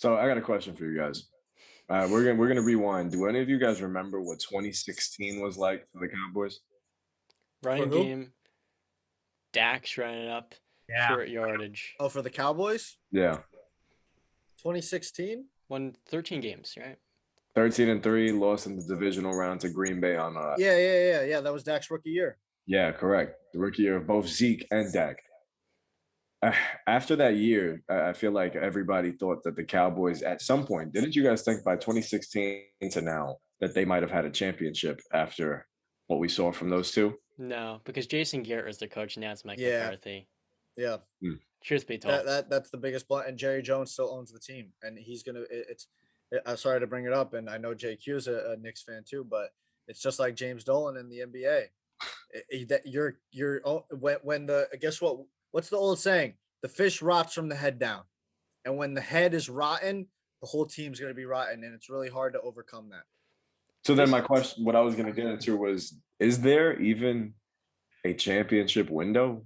So I got a question for you guys. We're gonna rewind. Do any of you guys remember what 2016 was like for the Cowboys? For Running who? game, Dak's running up, Yeah. short yardage. Oh, for the Cowboys? Yeah, 2016? Won 13 games, right? 13-3, lost in the divisional round to Green Bay on Yeah. That was Dak's rookie year. yeah, correct. The rookie year of both Zeke and Dak. After that year, I feel like everybody thought that the Cowboys at some point, didn't you guys think by 2016 to now that they might have had a championship after what we saw from those two? No, because Jason Garrett was the coach, and now it's Mike Yeah, McCarthy. yeah. Hmm. Truth be That told. that that's the biggest blunt. And Jerry Jones still owns the team, and he's gonna. It's. I'm sorry to bring it up, and I know JQ is a Knicks fan too, but it's just like James Dolan in the NBA. That you're when the guess what? What's the old saying? The fish rots from the head down, and when the head is rotten, the whole team's gonna be rotten, and it's really hard to overcome that. So then my question, what I was going to get into was, is there even a championship window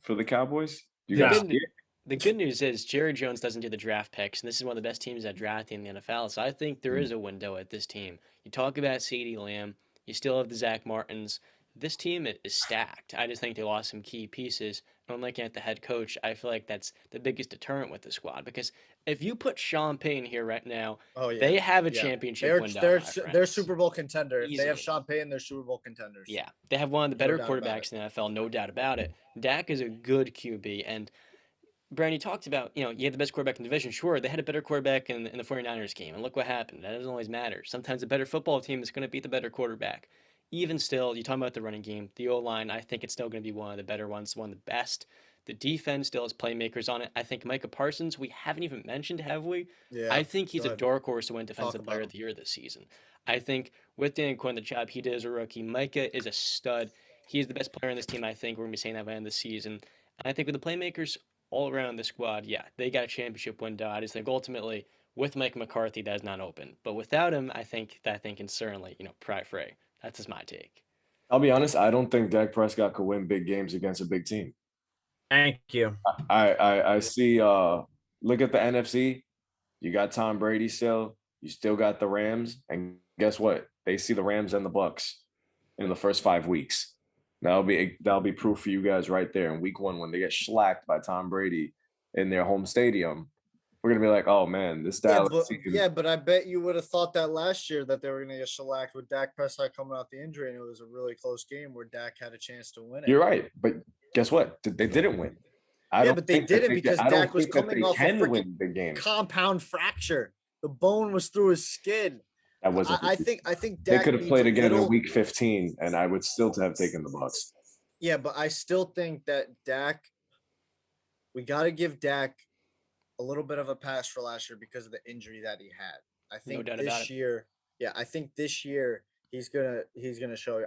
for the Cowboys? Do you The guys Yeah, see good it? the good news is Jerry Jones doesn't do the draft picks, and this is one of the best teams at drafting in the NFL. So I think there Mm. is a window at this team. You talk about CeeDee Lamb, you still have the Zach Martins. This team is stacked. I just think they lost some key pieces. And when looking at the head coach, I feel like that's the biggest deterrent with the squad because if you put Sean Payne here right now, oh they yeah, have a yeah. championship They're window, they're my they're friends. Super Bowl contender. If they have Easily. Sean Payton, they're Super Bowl contenders. Yeah, they have one of the There's no better doubt about it. quarterbacks in the NFL, no doubt about it. Dak is a good QB, and Brian, you talked about, you had the best quarterback in the division. Sure, they had a better quarterback in the 49ers game, and look what happened. That doesn't always matter. Sometimes a better football team is going to beat the better quarterback. Even still, you talk about the running game, the O line, I think it's still going to be one of the better ones, one of the best. The defense still has playmakers on it. I think Micah Parsons, we haven't even mentioned, have we? Yeah, I think go he's a ahead. dark horse to win Talk Defensive Player about of him. the Year this season. I think with Dan Quinn, the job he did as a rookie, Micah is a stud. He is the best player on this team, I think. We're going to be saying that by the end of the season. And I think with the playmakers all around the squad, yeah, they got a championship window. I just think ultimately with Mike McCarthy, that is not open. But without him, I think that thing can certainly, pry fray. That's just my take. I'll be honest, I don't think Dak Prescott could win big games against a big team. Thank you. I see look at the NFC. You got Tom Brady still. You still got the Rams. And guess what? They see the Rams and the Bucks in the first 5 weeks. That'll be proof for you guys right there in week one when they get shellacked by Tom Brady in their home stadium. We're gonna be like, oh man, this Dallas team. But I bet you would have thought that last year that they were going to get shellacked with Dak Prescott coming out the injury, and it was a really close game where Dak had a chance to win it. You're right, but guess what? They didn't win. Yeah, but they didn't because I don't Dak was think that coming they off a can freaking win big games. compound fracture. The bone was through his skin. That wasn't. I think They Dak could have needs played a again in little. week 15, and I would still have taken the Bucks. Yeah, but I still think that Dak. We got to give Dak a little bit of a pass for last year because of the injury that he had. I No think doubt about this it. year, yeah, I think this year he's gonna show you.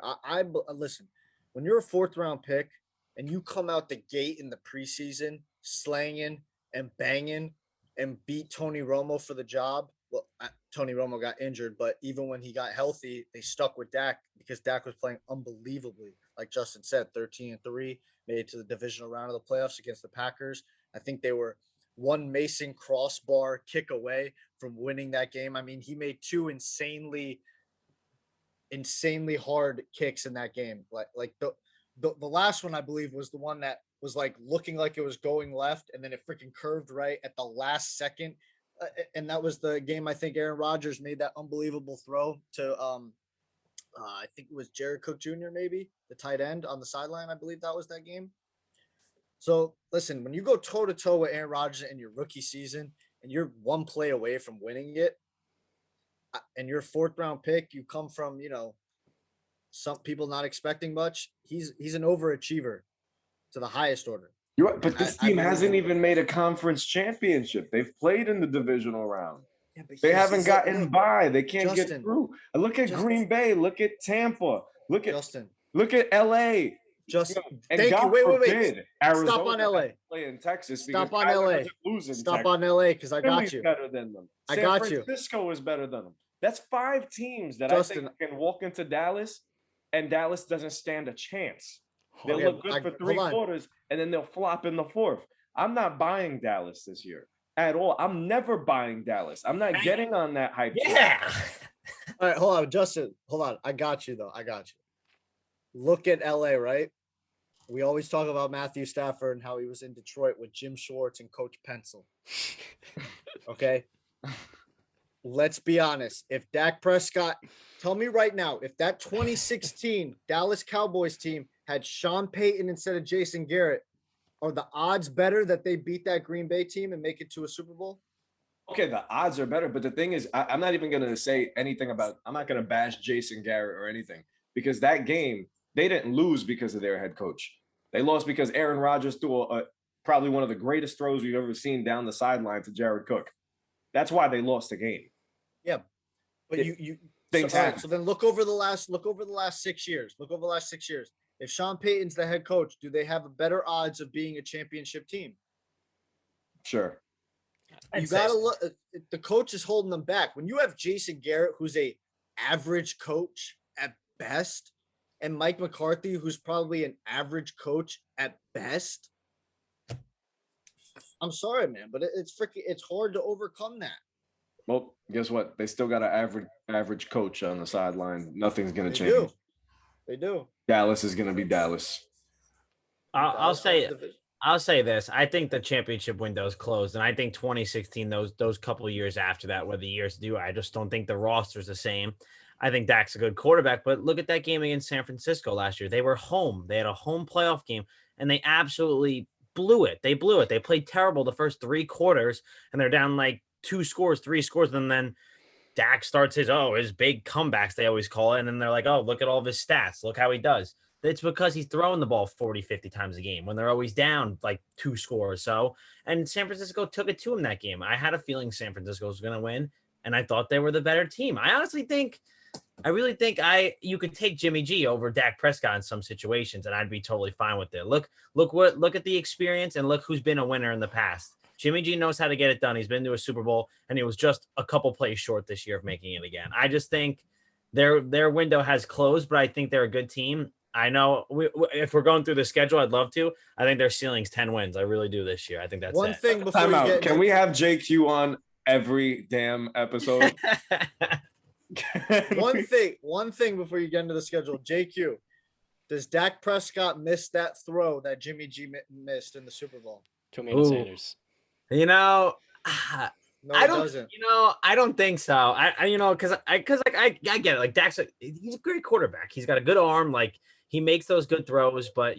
Listen, when you're a fourth round pick and you come out the gate in the preseason slanging and banging and beat Tony Romo for the job. Well, Tony Romo got injured, but even when he got healthy, they stuck with Dak because Dak was playing unbelievably. Like Justin said, 13-3, made it to the divisional round of the playoffs against the Packers. I think they were one Mason crossbar kick away from winning that game. I mean, he made two insanely hard kicks in that game. Like the last one I believe was the one that was like looking like it was going left and then it freaking curved right at the last second. And that was the game I think Aaron Rodgers made that unbelievable throw to I think it was Jared Cook Jr. maybe the tight end on the sideline. I believe that was that game. So listen, when you go toe to toe with Aaron Rodgers in your rookie season and you're one play away from winning it, and your fourth round pick, you come from some people not expecting much. He's an overachiever to the highest order, You're right, and but this I team believe hasn't in. even made a conference championship. They've played in the divisional round. Yeah, but They haven't gotten by. They can't get Justin, through. Look at Green Bay. Look at Tampa. Look at Justin, look at LA. just And thank you. God Wait. forbid Stop Arizona on has to LA. play in Texas because Stop on Kyler LA. doesn't lose in Stop Texas. on LA because I got Philly's you. better than them. I San got you. Francisco is better than them. That's 5 teams that Justin, I think can walk into Dallas, and Dallas doesn't stand a chance. They'll okay, look good for 3 hold on. quarters, and then they'll flop in the fourth. I'm not buying Dallas this year. at all. I'm never buying Dallas. I'm not getting on that hype. Yeah. All right, hold on, Justin. Hold on. I got you, though. I got you. Look at LA, right? We always talk about Matthew Stafford and how he was in Detroit with Jim Schwartz and Coach Pencil. Okay? Let's be honest. If Dak Prescott, tell me right now, if that 2016 Dallas Cowboys team had Sean Payton instead of Jason Garrett, are the odds better that they beat that Green Bay team and make it to a Super Bowl? Okay, the odds are better, but the thing is, I'm not even going to say anything about. I'm not going to bash Jason Garrett or anything because that game they didn't lose because of their head coach. They lost because Aaron Rodgers threw probably one of the greatest throws we've ever seen down the sideline to Jared Cook. That's why they lost the game. Yeah, but so then look over the last 6 years. Look over the last 6 years. If Sean Payton's the head coach, do they have a better odds of being a championship team? Sure. You gotta look. The coach is holding them back. When you have Jason Garrett, who's a average coach at best, and Mike McCarthy, who's probably an average coach at best, I'm sorry, man, but it's hard to overcome that. Well, guess what? They still got an average coach on the sideline. Nothing's going to change. They do. Dallas is going to be Dallas. I'll say this. I think the championship window is closed, and I think 2016, those couple of years after that were the years to do. I just don't think the roster's the same. I think Dak's a good quarterback, but look at that game against San Francisco last year. They were home. They had a home playoff game, and they absolutely blew it. They blew it. They played terrible the first 3 quarters, and they're down like 2 scores, 3 scores, and then Dak starts his big comebacks, they always call it, and then they're like, oh, look at all of his stats. Look how he does. It's because he's throwing the ball 40, 50 times a game when they're always down like 2 scores. So, and San Francisco took it to him that game. I had a feeling San Francisco was going to win, and I thought they were the better team. I really think you could take Jimmy G over Dak Prescott in some situations, and I'd be totally fine with it. Look at the experience and look who's been a winner in the past. Jimmy G knows how to get it done. He's been to a Super Bowl, and he was just a couple plays short this year of making it again. I just think their window has closed, but I think they're a good team. I know if we're going through the schedule, I'd love to. I think their ceiling's 10 wins. I really do this year. I think that's one it. thing before Time out. Can we have JQ on every damn episode? One thing before you get into the schedule. JQ, does Dak Prescott miss that throw that Jimmy G missed in the Super Bowl? To Emmanuel Sanders. No, I doesn't. I don't think so. Because I get it. Like Dak's, he's a great quarterback. He's got a good arm. Like he makes those good throws. But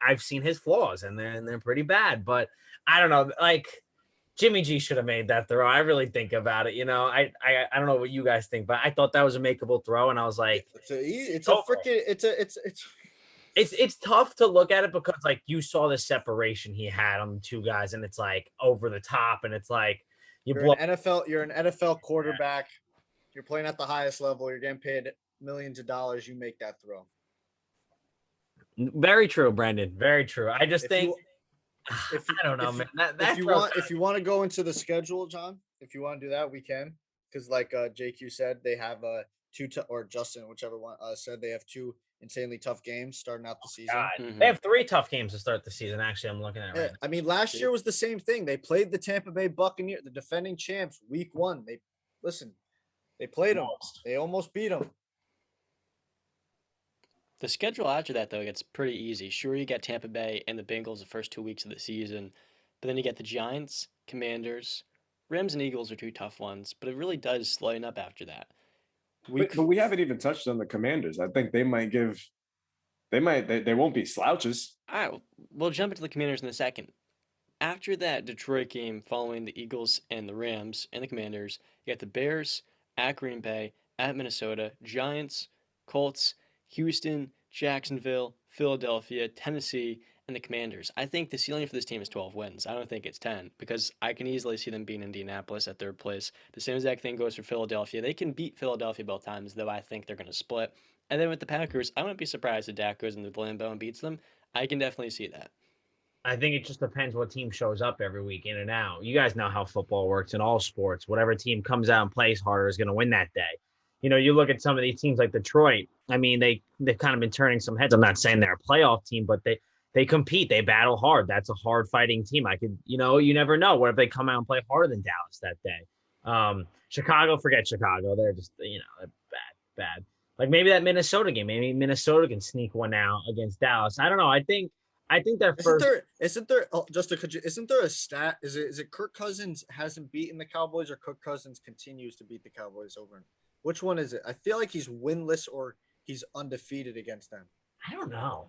I've seen his flaws, and they're pretty bad. But I don't know. Like Jimmy G should have made that throw. I really think about it. I don't know what you guys think, but I thought that was a makeable throw, and I was like, it's tough to look at it because like you saw the separation he had on the 2 guys, and it's like over the top, and it's like you're an NFL quarterback. You're playing at the highest level. You're getting paid millions of dollars. You make that throw. Very true, Brandon. Very true. I just think I don't know, man. If you want to go into the schedule, John, if you want to do that, we can. Because like JQ said, they have or Justin, whichever one said they have 2 insanely tough games starting out the season. Mm-hmm. They have 3 tough games to start the season. Actually, I'm looking at it right now. I mean, last year was the same thing. They played the Tampa Bay Buccaneers, the defending champs, week 1. They played them. They almost beat them. The schedule after that, though, gets pretty easy. Sure, you get Tampa Bay and the Bengals the first 2 weeks of the season, but then you get the Giants, Commanders, Rams, and Eagles are 2 tough ones, but it really does lighten up after that. But we haven't even touched on the Commanders. I think they won't be slouches. All right, we'll jump into the Commanders in a second. After that Detroit game following the Eagles and the Rams and the Commanders, you got the Bears at Green Bay, at Minnesota, Giants, Colts, Houston, Jacksonville, Philadelphia, Tennessee, and the Commanders. I think the ceiling for this team is 12 wins. I don't think it's 10 because I can easily see them beating Indianapolis at 3rd place. The same exact thing goes for Philadelphia. They can beat Philadelphia both times, though I think they're going to split. And then with the Packers, I wouldn't be surprised if Dak goes into the Lambeau and beats them. I can definitely see that. I think it just depends what team shows up every week in and out. You guys know how football works in all sports. Whatever team comes out and plays harder is going to win that day. You look at some of these teams like Detroit. I mean, they've kind of been turning some heads. I'm not saying they're a playoff team, but they compete, they battle hard. That's a hard fighting team. You never know. What if they come out and play harder than Dallas that day? Chicago, forget Chicago. They're just, bad. Like maybe that Minnesota game, maybe Minnesota can sneak one out against Dallas. I don't know. I think their first. Isn't there isn't there a stat? Is it Kirk Cousins hasn't beaten the Cowboys or Kirk Cousins continues to beat the Cowboys over? Which one is it? I feel like he's winless or he's undefeated against them. I don't know.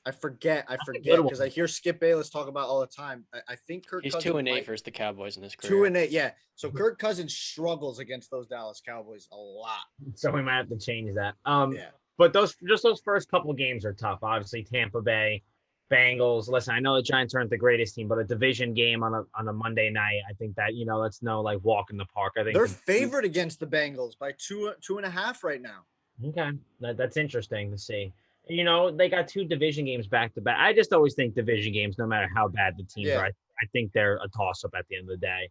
I forget because I hear Skip Bayless talk about it all the time. I think He's 2-8 versus the Cowboys in his career. 2-8, yeah. So Kirk Cousins struggles against those Dallas Cowboys a lot. So we might have to change that. Yeah. But those first couple games are tough. Obviously, Tampa Bay, Bengals. Listen, I know the Giants aren't the greatest team, but a division game on a Monday night, I think that that's no like walk in the park. I think they're favored against the Bengals by 2.5 right now. Okay, that's interesting to see. They got 2 division games back to back. I just always think division games, no matter how bad the teams are, I think they're a toss up at the end of the day.